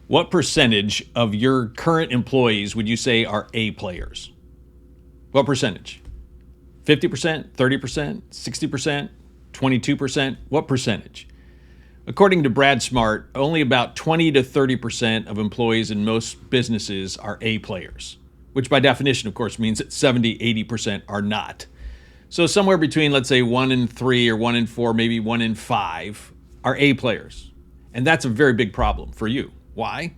What percentage of your current employees would you say are A players? What percentage? 50%, 30%, 60%, 22%? What percentage? According to Brad Smart, only about 20 to 30% of employees in most businesses are A players, which by definition, of course, means that 70, 80% are not. So somewhere between, let's say, 1 in 3 or 1 in 4, maybe 1 in 5 are A players. And that's a very big problem for you. Why?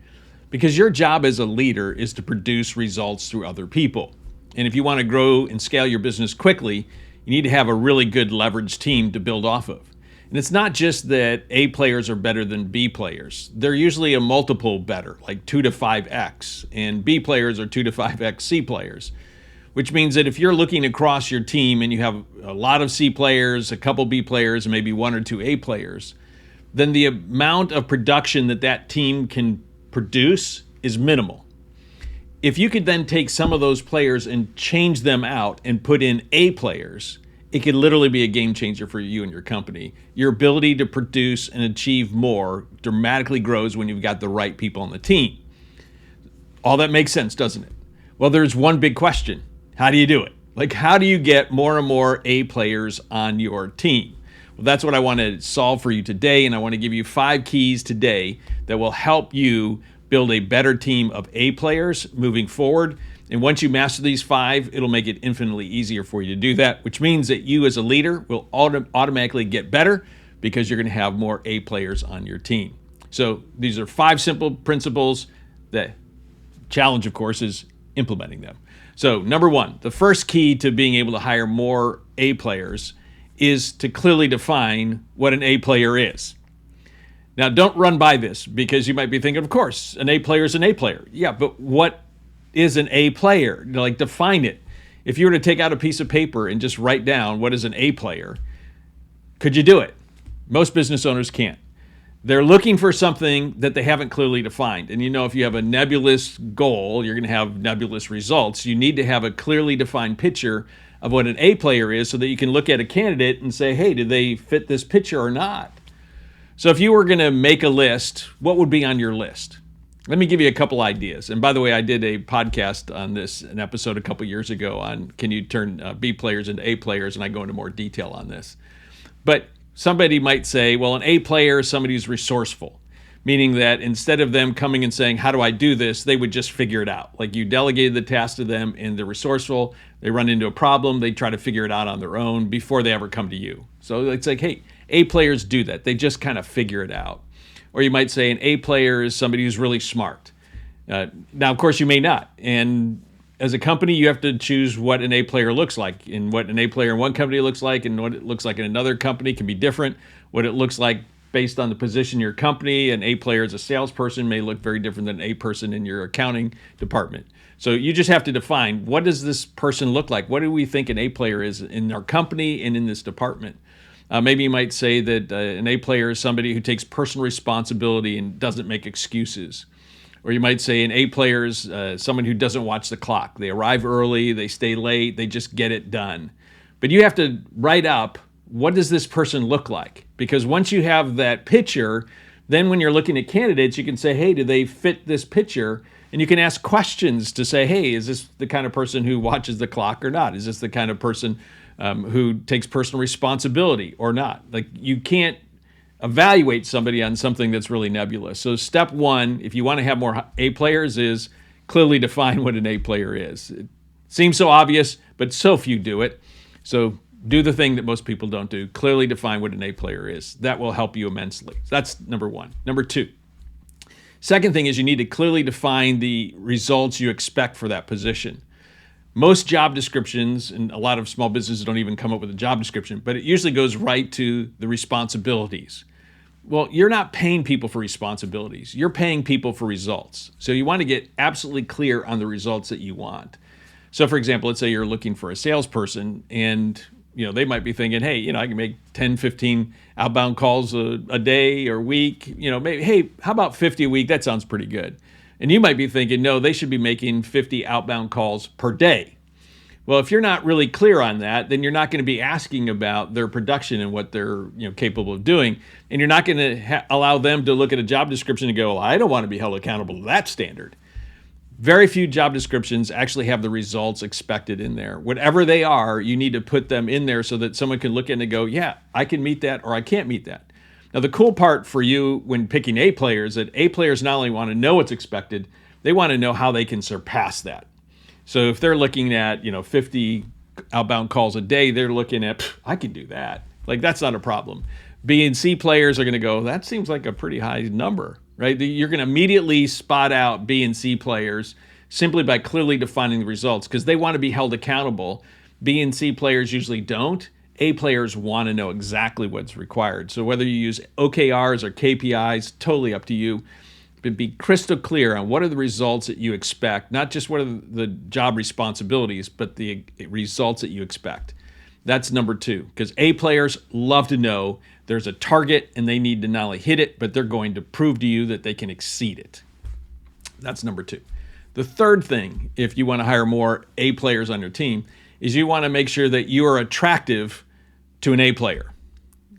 Because your job as a leader is to produce results through other people. And if you want to grow and scale your business quickly, you need to have a really good leverage team to build off of. And it's not just that A players are better than B players. They're usually a multiple better, like 2 to 5x. And B players are 2 to 5x C players, which means that if you're looking across your team and you have a lot of C players, a couple B players, and maybe 1 or 2 A players, then the amount of production that team can produce is minimal. If you could then take some of those players and change them out and put in A players, it could literally be a game changer for you and your company. Your ability to produce and achieve more dramatically grows when you've got the right people on the team. All that makes sense, doesn't it? Well, there's one big question. How do you do it? Like, how do you get more and more A players on your team? Well, that's what I want to solve for you today, and I want to give you 5 keys today that will help you build a better team of A players moving forward. And once you master these 5, it'll make it infinitely easier for you to do that, which means that you as a leader will automatically get better because you're going to have more A players on your team. So these are 5 simple principles. The challenge, of course, is implementing them. So number 1, the first key to being able to hire more A players is to clearly define what an A player is. Now, don't run by this because you might be thinking, of course, an A player is an A player. Yeah, but what is an A player? Like, define it. If you were to take out a piece of paper and just write down what is an A player, could you do it? Most business owners can't. They're looking for something that they haven't clearly defined. And if you have a nebulous goal, you're going to have nebulous results. You need to have a clearly defined picture of what an A player is so that you can look at a candidate and say, hey, do they fit this picture or not? So if you were going to make a list, what would be on your list? Let me give you a couple ideas. And by the way, I did a podcast on this, an episode a couple years ago on can you turn B players into A players, and I go into more detail on this. But somebody might say, well, an A player is somebody who's resourceful, meaning that instead of them coming and saying, how do I do this, they would just figure it out. Like you delegated the task to them and they're resourceful. They run into a problem. They try to figure it out on their own before they ever come to you. So it's like, hey, A players do that. They just kind of figure it out. Or you might say an A player is somebody who's really smart. Now, of course, you may not. And as a company, you have to choose what an A player looks like. And what an A player in one company looks like and what it looks like in another company can be different. What it looks like based on the position in your company, an A player as a salesperson may look very different than an A person in your accounting department. So you just have to define, what does this person look like? What do we think an A player is in our company and in this department? Maybe you might say that an A player is somebody who takes personal responsibility and doesn't make excuses. Or you might say an A player is someone who doesn't watch the clock. They arrive early, they stay late, they just get it done. But you have to write up, what does this person look like? Because once you have that picture, then when you're looking at candidates, you can say, hey, do they fit this picture? And you can ask questions to say, hey, is this the kind of person who watches the clock or not? Is this the kind of person who takes personal responsibility or not? Like, you can't evaluate somebody on something that's really nebulous. So step 1, if you want to have more A players, is clearly define what an A player is. It seems so obvious, but so few do it. So do the thing that most people don't do. Clearly define what an A player is. That will help you immensely. So that's number 1. Number 2. Second thing is you need to clearly define the results you expect for that position. Most job descriptions, and a lot of small businesses don't even come up with a job description, but it usually goes right to the responsibilities. Well, you're not paying people for responsibilities. You're paying people for results. So you want to get absolutely clear on the results that you want. So for example, let's say you're looking for a salesperson and they might be thinking, hey, I can make 10, 15 outbound calls a day or week. Maybe, hey, how about 50 a week? That sounds pretty good. And you might be thinking, no, they should be making 50 outbound calls per day. Well, if you're not really clear on that, then you're not going to be asking about their production and what they're capable of doing, and you're not going to allow them to look at a job description and go, well, I don't want to be held accountable to that standard. Very few job descriptions actually have the results expected in there. Whatever they are, you need to put them in there so that someone can look at it and go, yeah, I can meet that or I can't meet that. Now, the cool part for you when picking A players, that A players not only want to know what's expected, they want to know how they can surpass that. So if they're looking at 50 outbound calls a day, they're looking at, I can do that. Like, that's not a problem. B and C players are going to go, that seems like a pretty high number, right? You're going to immediately spot out B and C players simply by clearly defining the results because they want to be held accountable. B and C players usually don't. A players want to know exactly what's required. So whether you use OKRs or KPIs, totally up to you. But be crystal clear on what are the results that you expect, not just what are the job responsibilities, but the results that you expect. That's number 2, because A players love to know there's a target and they need to not only hit it, but they're going to prove to you that they can exceed it. That's number 2. The third thing, if you want to hire more A players on your team, is you want to make sure that you are attractive to an A player.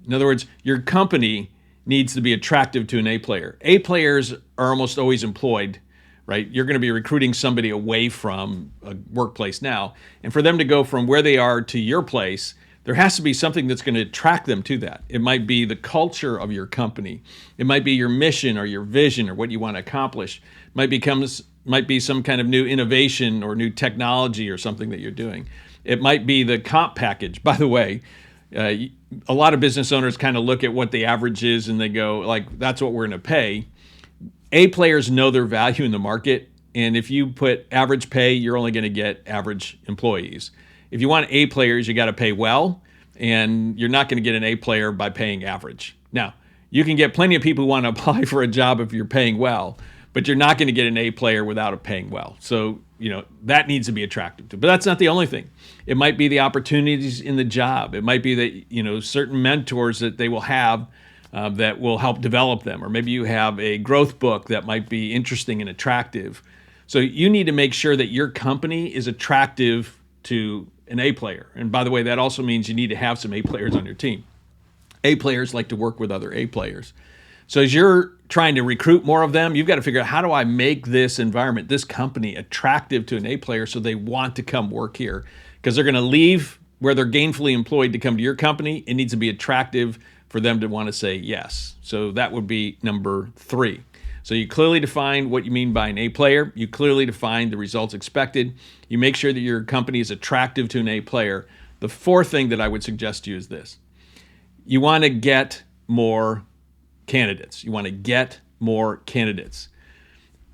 In other words, your company needs to be attractive to an A player. A players are almost always employed, right? You're going to be recruiting somebody away from a workplace now. And for them to go from where they are to your place, there has to be something that's going to attract them to that. It might be the culture of your company. It might be your mission or your vision or what you want to accomplish. It might be some kind of new innovation or new technology or something that you're doing. It might be the comp package. By the way, a lot of business owners kind of look at what the average is and they go, like, that's what we're going to pay. A players know their value in the market. And if you put average pay, you're only going to get average employees. If you want A players, you got to pay well. And you're not going to get an A player by paying average. Now, you can get plenty of people who want to apply for a job if you're paying well, but you're not going to get an A player without it paying well. So, that needs to be attractive to. But that's not the only thing. It might be the opportunities in the job. It might be that, certain mentors that they will have that will help develop them. Or maybe you have a growth book that might be interesting and attractive. So you need to make sure that your company is attractive to an A player. And by the way, that also means you need to have some A players on your team. A players like to work with other A players. So as you're trying to recruit more of them, you've got to figure out, how do I make this environment, this company, attractive to an A player so they want to come work here? Because they're going to leave where they're gainfully employed to come to your company. It needs to be attractive for them to want to say yes. So that would be number 3. So you clearly define what you mean by an A player. You clearly define the results expected. You make sure that your company is attractive to an A player. The 4th thing that I would suggest to you is this. You want to get more candidates. You want to get more candidates.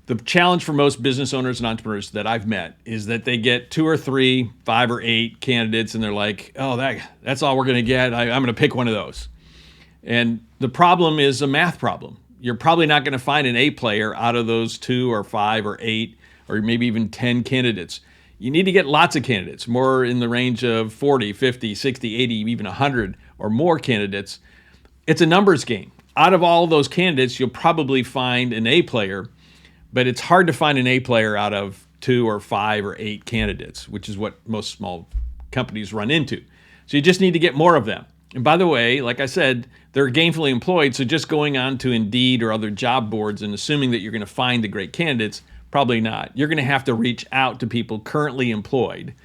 The challenge for most business owners and entrepreneurs that I've met is that they get 2 or 3, 5 or 8 candidates and they're like, oh, that's all we're going to get. I'm going to pick one of those. And the problem is a math problem. You're probably not going to find an A player out of those 2 or 5 or 8 or maybe even 10 candidates. You need to get lots of candidates, more in the range of 40, 50, 60, 80, even 100 or more candidates. It's a numbers game. Out of all of those candidates, you'll probably find an A player, but it's hard to find an A player out of 2 or 5 or 8 candidates, which is what most small companies run into. So you just need to get more of them. And by the way, like I said, they're gainfully employed, so just going on to Indeed or other job boards and assuming that you're going to find the great candidates, probably not. You're going to have to reach out to people currently employed,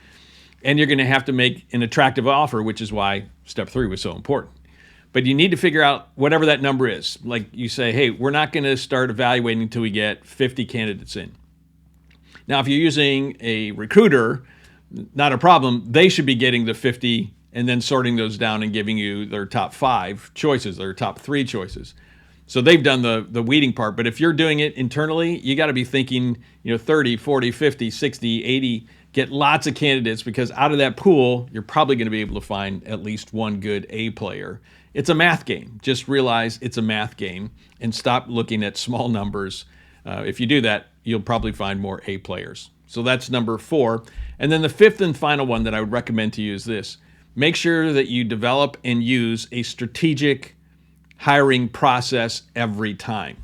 and you're going to have to make an attractive offer, which is why step 3 was so important. But you need to figure out whatever that number is. Like you say, hey, we're not going to start evaluating until we get 50 candidates in. Now, if you're using a recruiter, not a problem. They should be getting the 50 and then sorting those down and giving you their top 5 choices, their top 3 choices. So they've done the weeding part. But if you're doing it internally, you got to be thinking, 30, 40, 50, 60, 80, get lots of candidates, because out of that pool, you're probably going to be able to find at least one good A player. It's a math game. Just realize it's a math game and stop looking at small numbers. If you do that, you'll probably find more A players. So that's number 4. And then the 5th and final one that I would recommend to you is this. Make sure that you develop and use a strategic hiring process every time.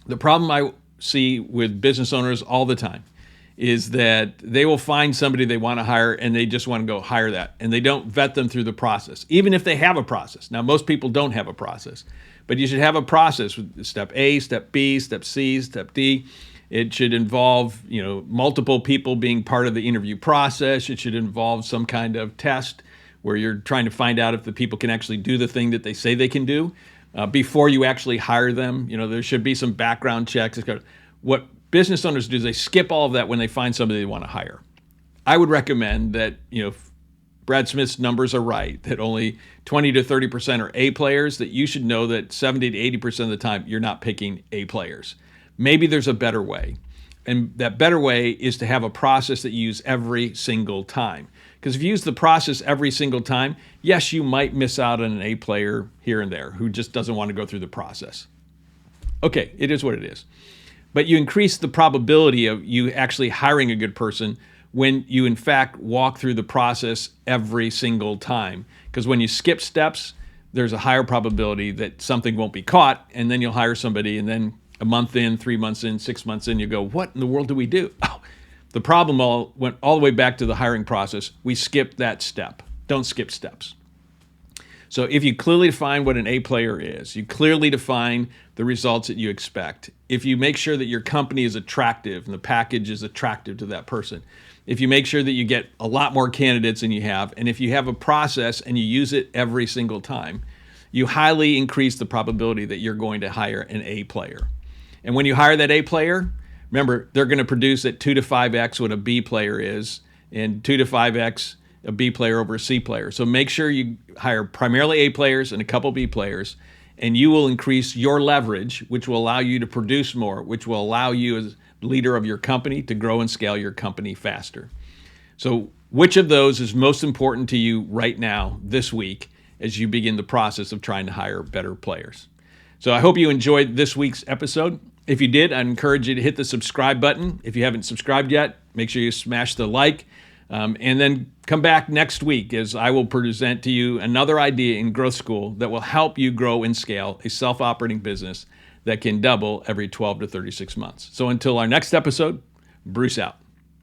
The problem I see with business owners all the time is that they will find somebody they want to hire and they just want to go hire that. And they don't vet them through the process, even if they have a process. Now, most people don't have a process, but you should have a process with step A, step B, step C, step D. It should involve, multiple people being part of the interview process. It should involve some kind of test where you're trying to find out if the people can actually do the thing that they say they can do before you actually hire them. There should be some background checks. What business owners do is they skip all of that when they find somebody they want to hire. I would recommend that, if Brad Smith's numbers are right, that only 20 to 30% are A players, that you should know that 70 to 80% of the time you're not picking A players. Maybe there's a better way. And that better way is to have a process that you use every single time. Because if you use the process every single time, yes, you might miss out on an A player here and there who just doesn't want to go through the process. Okay, it is what it is. But you increase the probability of you actually hiring a good person when you, in fact, walk through the process every single time. Because when you skip steps, there's a higher probability that something won't be caught, and then you'll hire somebody, and then a month in, 3 months in, 6 months in, you go, what in the world do we do? Oh, the problem went all the way back to the hiring process. We skipped that step. Don't skip steps. So if you clearly define what an A player is, you clearly define the results that you expect. If you make sure that your company is attractive and the package is attractive to that person, if you make sure that you get a lot more candidates than you have, and if you have a process and you use it every single time, you highly increase the probability that you're going to hire an A player. And when you hire that A player, remember, they're going to produce at 2 to 5x what a B player is, and 2 to 5x a B player over a C player. So make sure you hire primarily A players and a couple B players, and you will increase your leverage, which will allow you to produce more, which will allow you as leader of your company to grow and scale your company faster. So which of those is most important to you right now, this week, as you begin the process of trying to hire better players? So I hope you enjoyed this week's episode. If you did, I'd encourage you to hit the subscribe button. If you haven't subscribed yet, make sure you smash the like. And then come back next week as I will present to you another idea in Growth School that will help you grow and scale a self-operating business that can double every 12 to 36 months. So until our next episode, Bruce out.